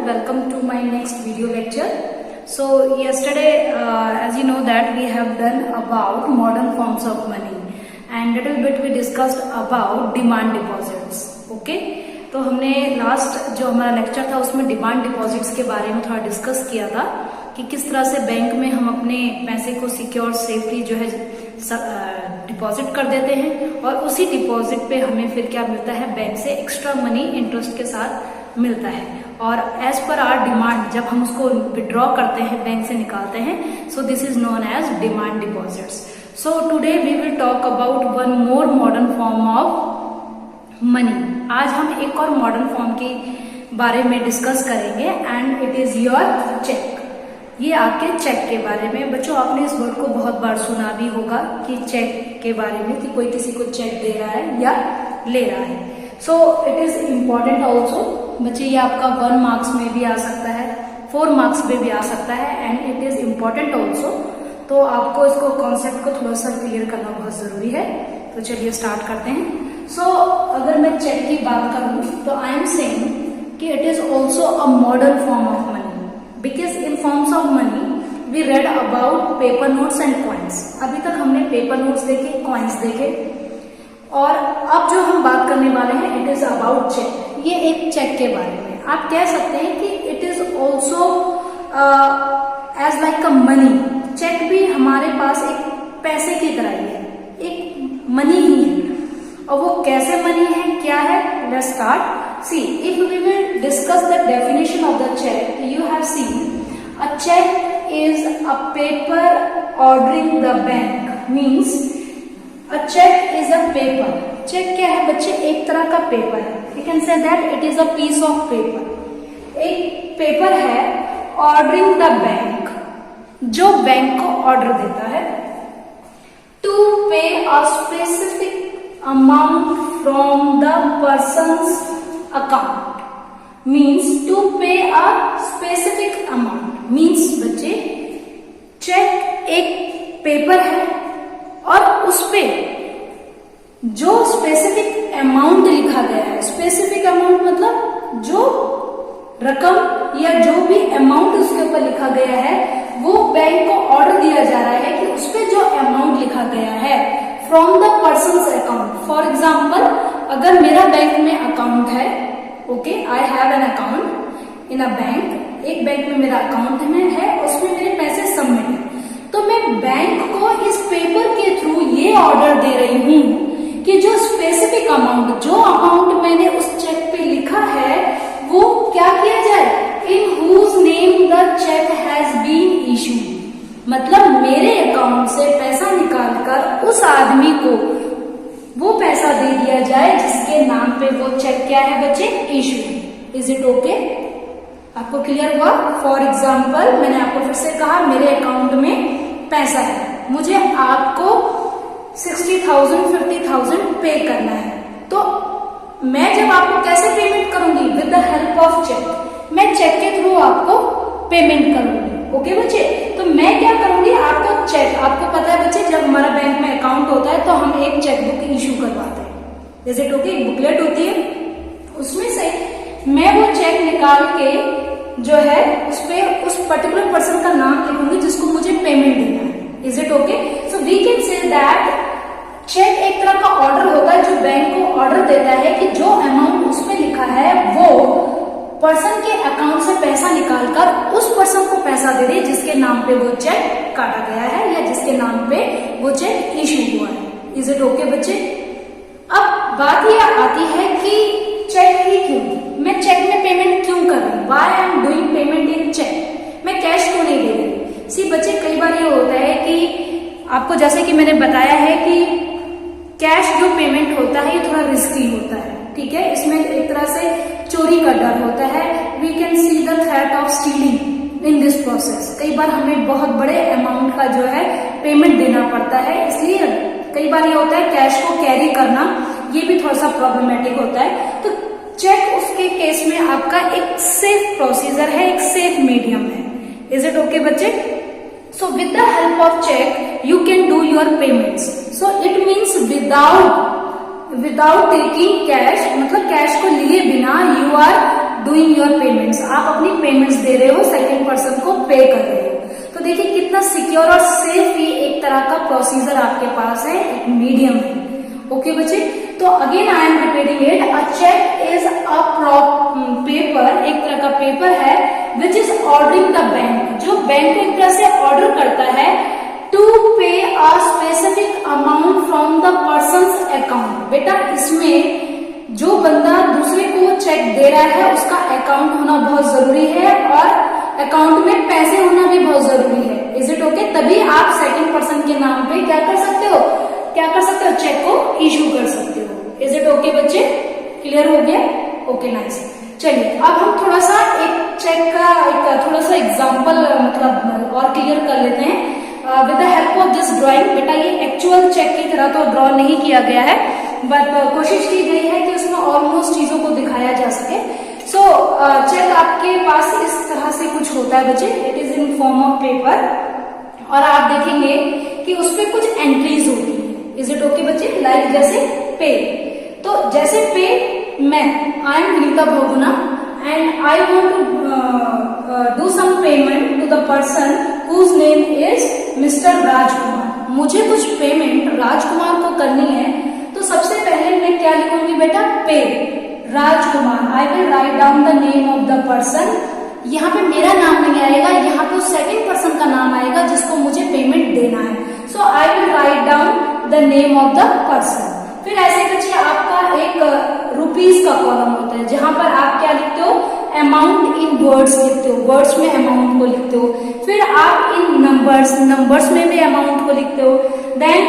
welcome to my next video lecture. So yesterday, as you know that we have done about modern forms of money and little bit we discussed about demand deposits. Okay, तो हमने last जो हमारा lecture था उसमें demand deposits के बारे में थोड़ा डिस्कस किया था कि किस तरह से बैंक में हम अपने पैसे को सिक्योर सेफली जो है डिपॉजिट कर देते हैं और उसी डिपॉजिट पे हमें फिर क्या मिलता है, बैंक से एक्स्ट्रा मनी इंटरेस्ट के साथ मिलता है और एज पर आर डिमांड जब हम उसको विड्रॉ करते हैं बैंक से निकालते हैं, so this is known as demand deposits. So today we will talk about one more modern form of money. आज हम एक और मॉडर्न फॉर्म के बारे में डिस्कस करेंगे and it is your cheque. ये आपके चेक के बारे में. बच्चों आपने इस वर्ड को बहुत बार सुना भी होगा कि चेक के बारे में कि कोई किसी को चेक दे रहा है या ले रहा है. So it is important also. बच्चे ये आपका 1 मार्क्स में भी आ सकता है, 4 मार्क्स में भी आ सकता है and it is important also. तो आपको इसको कॉन्सेप्ट को थोड़ा सा क्लियर करना बहुत जरूरी है. तो चलिए स्टार्ट करते हैं. सो अगर मैं चेक की बात करूं तो आई एम सेइंग कि it is also a modern form of money because in forms of money we read about paper notes and coins. अभी तक हमने पेपर नोट्स देखे, कॉइन्स देखे और अब जो हम बात करने वाले हैं इट इज अबाउट चेक. ये एक चेक के बारे में आप कह सकते हैं कि it is also as like a money. Cheque भी हमारे पास एक पैसे की तरह ही है, एक मनी ही है. और वो कैसे मनी है, क्या है, let's start. See, if we will discuss the definition of the check, you have seen a check is a paper ordering the bank. Means a check is a paper. Check क्या है बच्चे, एक तरह का paper है. You can say that it is a piece of paper. एक paper है ordering the bank, जो बैंक को ऑर्डर देता है to pay a specific amount from the person's account. Means to pay a specific amount. Means बच्चे check एक paper है और उस पे जो स्पेसिफिक अमाउंट लिखा गया है, स्पेसिफिक अमाउंट मतलब जो रकम या जो भी अमाउंट उसके ऊपर लिखा गया है वो बैंक को ऑर्डर दिया जा रहा है कि उस पे जो अमाउंट लिखा गया है from the person's account. For example अगर मेरा बैंक में अकाउंट है, okay, I have an account in a bank, एक बैंक में मेरा अकाउंट में है, उसमें मेरे पैसे सबमिट है, तो मैं बैंक को इस पेपर के थ्रू ये ऑर्डर दे रही हूं कि जो स्पेसिफिक अमाउंट, जो अमाउंट मैंने उस चेक पे लिखा है वो क्या किया जाए, in whose name the cheque has been issued. मतलब मेरे अकाउंट से पैसा निकालकर उस आदमी को वो पैसा दे दिया जाए जिसके नाम पे वो चेक क्या है बच्चे, इशू. Is it okay? आपको क्लियर हुआ? फॉर एग्जाम्पल मैंने आपको फिर से कहा मेरे अकाउंट में पैसा है, मुझे आपको 60,000 50,000 पे करना है, तो मैं जब आपको कैसे पेमेंट करूंगी, with the help of cheque. मैं चेक के थ्रू आपको पेमेंट करूंगी. ओके बच्चे, तो मैं क्या करूंगी, आपको चेक, आपको पता है बच्चे जब हमारा बैंक में अकाउंट होता है तो हम एक चेक बुक इशू करवाते हैं. Is it okay? एक बुकलेट होती है, उसमें से मैं वो चेक निकाल के जो है उस पे उस पर्टिकुलर पर्सन का नाम लिखूंगी जिसको मुझे पेमेंट देना है. Is it okay? So we can say that cheque एक तरह का ऑर्डर होता है जो बैंक को ऑर्डर देता है कि जो अमाउंट उसमें लिखा है वो पर्सन के अकाउंट से पैसा निकालकर उस पर्सन को पैसा दे दे जिसके नाम पे वो चेक काटा गया है या जिसके नाम पे वो चेक इशू हुआ है. इज इट ओके बच्चे? अब बात ये आती है कि चेक ही क्यों, मैं चेक में पेमेंट क्यों कर रही हूँ, why I am doing payment in cheque, मैं कैश क्यों नहीं दे रही. सी बच्चे कई बार ये होता है कि आपको जैसे कि मैंने बताया है कि कैश जो पेमेंट होता है ये थोड़ा रिस्की होता है. ठीक है, इसमें एक तरह से चोरी का डर होता है. We can see the threat of stealing in this process. कई बार हमें बहुत बड़े अमाउंट का जो है पेमेंट देना पड़ता है, इसलिए कई बार ये होता है कैश को कैरी करना ये भी थोड़ा सा प्रॉब्लमेटिक होता है. तो चेक उसके केस में आपका एक सेफ प्रोसीजर है, एक सेफ मीडियम है. इज इट ओके बच्चे? So with the help of cheque you can do your payments. So it means without taking cash, मतलब कैश को लिए बिना you are doing your payments, आप अपनी पेमेंट्स दे रहे हो, सेकंड पर्सन को पे कर रहे हो। तो देखिए कितना सिक्योर और सेफ ये एक तरह का प्रोसीजर आपके पास है, एक मीडियम है। ओके बच्चे, तो again I am repeating it, a cheque is a paper, एक तरह का पेपर है which is ordering the bank, जो बैंक को एक तरह से ऑर्डर करता है to pay a specific amount from the person's account. बेटा इसमें जो बंदा दूसरे को चेक दे रहा है उसका अकाउंट होना बहुत जरूरी है और अकाउंट में पैसे होना भी बहुत जरूरी है। Is it okay? तभी आप सेकंड पर्सन के नाम पे क्या कर सकते हो, चेक को इश्यू कर सकते हो। इज इट ओके बच्चे? क्लियर हो गया? Okay nice. चलिए अब हम थोड़ा सा एक चेक का एक थोड़ा सा एग्जाम्पल मतलब और क्लियर कर लेते हैं with the help of this drawing. बेटा ये एक्चुअल चेक की तरह तो ड्रॉ नहीं किया गया है, बट कोशिश की गई है कि उसमें ऑलमोस्ट चीजों को दिखाया जा सके। सो चेक आपके पास इस तरह से कुछ होता है बच्चे, it is in form of paper, और आप देखेंगे कि उसपे कुछ एंट्रीज होती है। इज इट ओके बच्चे? लाइक जैसे पे, तो जैसे पे मैं I am Vinita Bahuguna and I want to do some payment to the person whose name is mister Rajkumar. मुझे कुछ पेमेंट राजकुमार को करनी है, तो सबसे पहले मैं क्या लिखूंगी बेटा? Pay Rajkumar. I will write down the name of the person. यहाँ पे मेरा नाम नहीं आएगा, यहाँ पे सेकंड पर्सन का नाम आएगा जिसको मुझे पेमेंट देना है। So I will write down the name of the person. फिर ऐसे बच्चे आपका एक रुपीज का कॉलम होता है जहां पर आप क्या लिखते हो? अमाउंट इन वर्ड्स लिखते हो, वर्ड्स में अमाउंट को लिखते हो। फिर आप इन नंबर्स में भी अमाउंट को लिखते हो। देन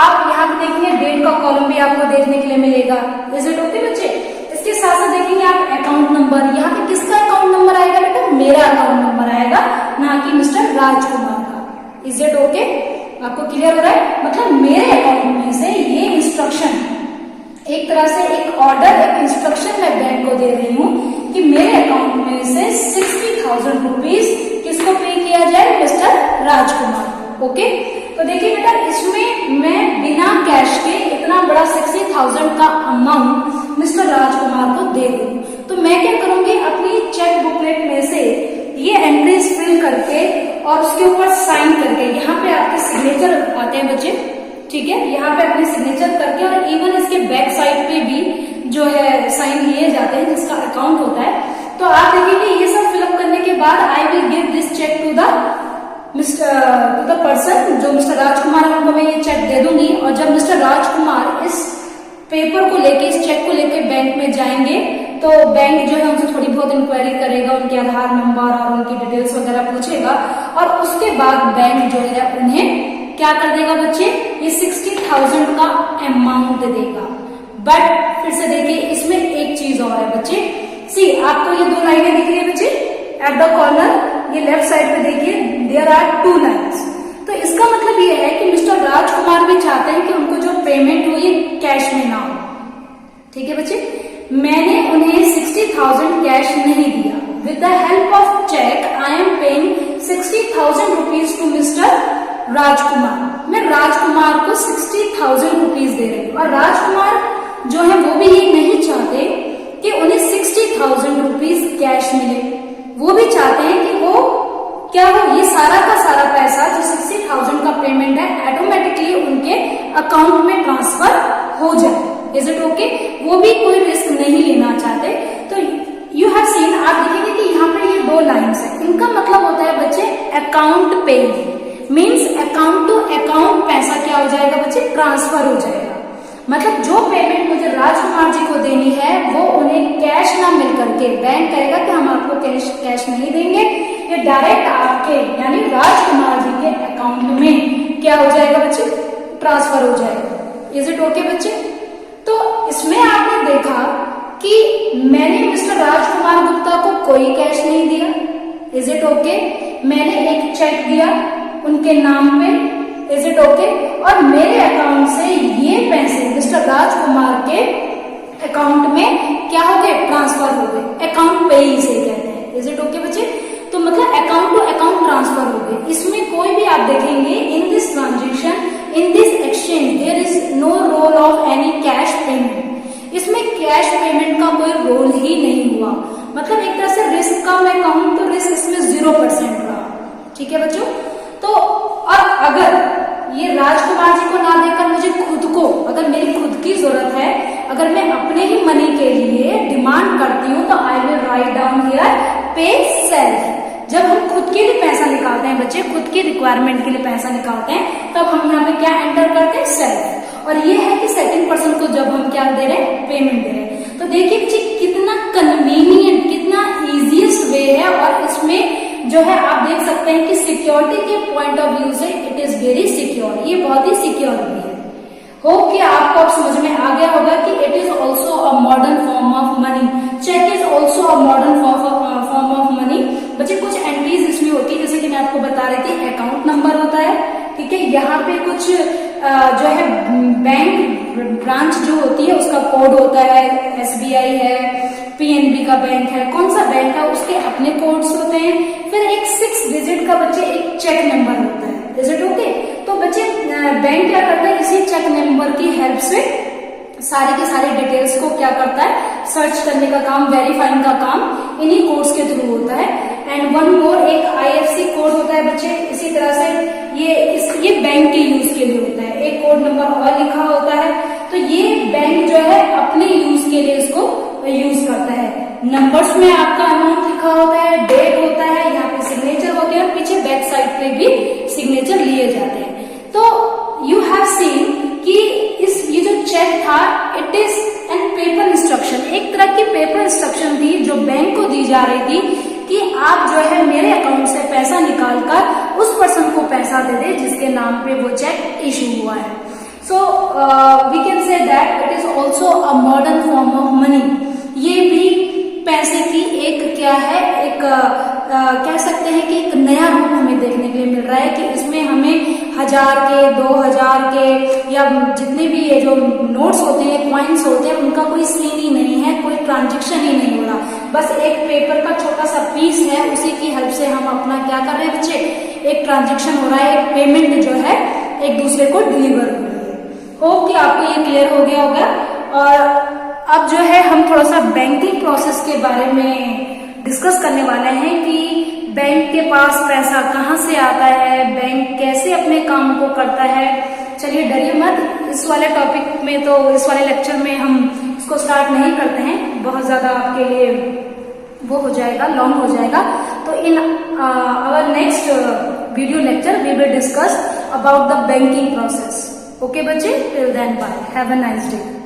आप यहाँ पे देखेंगे डेट का कॉलम भी आपको देखने के लिए मिलेगा। इज इट ओके बच्चे? इसके साथ साथ देखेंगे आप अकाउंट नंबर, यहाँ पे किसका अकाउंट नंबर आएगा बेटा? मेरा अकाउंट नंबर आएगा, ना कि मिस्टर राजकुमार का। Is it okay? आपको क्लियर हो रहा है? मतलब मेरे अकाउंट में से ये इंस्ट्रक्शन, एक तरह से एक ऑर्डर, एक इंस्ट्रक्शन मैं बैंक को दे रही हूँ कि मेरे अकाउंट में से 60,000 रुपीज किसको पे किया जाए? मिस्टर राजकुमार। ओके, तो देखिए बेटा इसमें मैं बिना कैश के इतना बड़ा 60,000 का अमाउंट मिस्टर राजकुमार को दे रही हूँ। तो मैं क्या करूंगी? अपनी चेक बुकलेट में से ये एंट्रीज फिल करके और उसके ऊपर साइन करके, यहाँ पे आपके सिग्नेचर आते हैं बच्चे, ठीक है, यहाँ पे अपने सिग्नेचर करके और इवन इसके बैक साइड पे भी जो है साइन लिए जाते हैं जिसका अकाउंट होता है। तो आप देखेंगे ये सब फिलअप करने के बाद I will give this cheque to the person, जो मिस्टर राजकुमार है उनको मैं ये चेक दे दूंगी। और जब मिस्टर राजकुमार इस पेपर को लेके, इस चेक को लेके बैंक में जाएंगे तो बैंक जो है उनसे थोड़ी बहुत इंक्वायरी करेगा, उनके आधार नंबर और उनकी डिटेल्स वगैरह पूछेगा, और उसके बाद बैंक जो है उन्हें क्या कर देगा बच्चे? ये 60,000 का अमाउंट देगा। बट फिर से देखिए इसमें एक चीज और है बच्चे, सी आपको ये दो लाइनें दिख रही है बच्चे एट द कॉर्नर, ये लेफ्ट साइड पे देखिए देयर आर 2 लाइन्स। तो इसका मतलब ये है कि मिस्टर राजकुमार भी चाहते हैं कि उनको जो पेमेंट हो ये कैश में ना हो। ठीक है बच्चे, मैंने उन्हें 60,000 कैश नहीं दिया। With the help of cheque I am paying 60,000 rupees to mister Rajkumar. मैं राजकुमार को 60,000 रुपीज दे रही हूँ, और राजकुमार जो है वो भी ये नहीं चाहते कि उन्हें 60,000 रुपीज कैश मिले, वो भी चाहते हैं कि वो क्या हो, ये सारा का सारा पैसा जो 60,000 का पेमेंट है ऑटोमेटिकली उनके अकाउंट में ट्रांसफर हो जाए। Is it okay? वो भी कोई रिस्क नहीं लेना चाहते। तो यू हैव सीन, आप देखेंगे कि यहाँ पे ये 2 लाइन्स है, इनका मतलब होता है बच्चे account paid, means account to account पैसा क्या हो जाएगा बच्चे? ट्रांसफर हो जाएगा। मतलब जो पेमेंट मुझे राजकुमार जी को देनी है वो उन्हें कैश ना मिल करके, बैंक कहेगा कि हम आपको कैश नहीं देंगे, ये डायरेक्ट आपके यानी राजकुमार जी के अकाउंट में क्या हो जाएगा बच्चे? ट्रांसफर हो जाएगा। इज इट ओके बच्चे? तो इसमें आपने देखा कि मैंने मिस्टर राजकुमार गुप्ता को कोई कैश नहीं दिया। Is it okay? मैंने एक चेक दिया उनके नाम पे। Is it okay? और मेरे अकाउंट से ये पैसे मिस्टर राजकुमार के अकाउंट में क्या हो गए? ट्रांसफर हो गए। अकाउंट पे ही से कहते हैं। इज इट ओके बच्चे? तो मतलब अकाउंट टू अकाउंट ट्रांसफर हो गए। इसमें कोई भी आप देखेंगे in this transaction, in this exchange there is no role of any cash payment. इसमें कैश पेमेंट का कोई रोल ही नहीं हुआ। मतलब एक तरह से रिस्क का मैं कहूं तो रिस्क इसमें 0% रहा। ठीक है बच्चों, तो और अगर ये राजकुमार जी को ना देकर मुझे खुद को, अगर मेरी खुद की जरूरत है, अगर मैं अपने ही मनी के लिए डिमांड करती हूँ, तो आई विल राइट डाउन हियर पे सेल्फ। जब हम खुद के लिए पैसा निकालते हैं बच्चे, खुद की रिक्वायरमेंट के लिए पैसा निकालते हैं, तब हम यहाँ पे क्या एंटर करते हैं, सेल्फ। और ये है कि सेकंड पर्सन को जब हम क्या दे रहे हैं, पेमेंट दे रहे हैं। तो देखिए बच्चे कितना कन्वीनियंट, कितना इजीएस्ट वे है, और इसमें जो है आप देख सकते हैं कि सिक्योरिटी के पॉइंट ऑफ व्यू से इट इज वेरी सिक्योर, ये बहुत ही सिक्योर भी है। होप कि आपको अब समझ में आ गया होगा कि it is also a modern form of money. Cheque is also a modern form of money. बच्चे कुछ एंट्रीज इसमें होती है, जैसे कि मैं आपको बता रही थी, अकाउंट नंबर होता है, ठीक है, यहाँ पे कुछ जो है बैंक ब्रांच जो होती है उसका कोड होता है, SBI है, PNB का बैंक है, कौन सा बैंक है उसके अपने कोड्स होते हैं, फिर एक 6 डिजिट का बच्चे एक चेक नंबर होता है। Is it okay? तो बच्चे बैंक क्या करता है, इसी चेक नंबर की हेल्प से सारे के सारे डिटेल्स को क्या करता है, सर्च करने का काम, वेरीफाइंग का काम इन्हीं कोड्स के थ्रू होता है। एंड वन मोर, एक IFSC कोड होता है बच्चे, इसी तरह से ये बैंक के यूज के लिए होता है। एक कोड नंबर और लिखा होता है, तो ये बैंक जो है अपने यूज के लिए इसको यूज करता है। नंबर्स में आपका अमाउंट लिखा होता है, डेट होता है, यहाँ पे सिग्नेचर होते हैं, और पीछे बैक साइड पे भी सिग्नेचर लिए जाते हैं। तो यू हैव सीन कि ये जो चेक था, it is an paper instruction, एक तरह की पेपर इंस्ट्रक्शन थी जो बैंक को दी जा रही थी कि आप जो है मेरे अकाउंट से पैसा निकालकर उस पर्सन को पैसा दे दे जिसके नाम पे वो चेक इशू हुआ है। So we can say that it is also a modern form of money. ये भी पैसे की एक क्या है, एक कह सकते हैं कि एक नया रूप हमें देखने के लिए मिल रहा है कि इसमें हमें 1000 के, 2000 के, या जितने भी ये जो नोट्स होते हैं, कॉइन्स होते हैं, उनका कोई सीन ही नहीं है, कोई ट्रांजेक्शन ही नहीं हो रहा। बस एक पेपर का छोटा सा पीस है, उसी की हेल्प से हम अपना क्या कर रहे हैं बच्चे, एक ट्रांजेक्शन हो रहा है, एक पेमेंट जो है एक दूसरे को डिलीवर हो रही है। होप कि आपको ये क्लियर हो गया होगा। और अब जो है हम थोड़ा सा बैंकिंग प्रोसेस के बारे में डिस्कस करने वाले हैं कि बैंक के पास पैसा कहाँ से आता है, बैंक कैसे अपने काम को करता है। चलिए डरिए मत, इस वाले टॉपिक में तो, इस वाले लेक्चर में हम इसको स्टार्ट नहीं करते हैं, बहुत ज्यादा आपके लिए वो हो जाएगा, लॉन्ग हो जाएगा। तो in our next video lecture we will discuss about the banking process. Okay बच्चे, till then bye, have a nice day.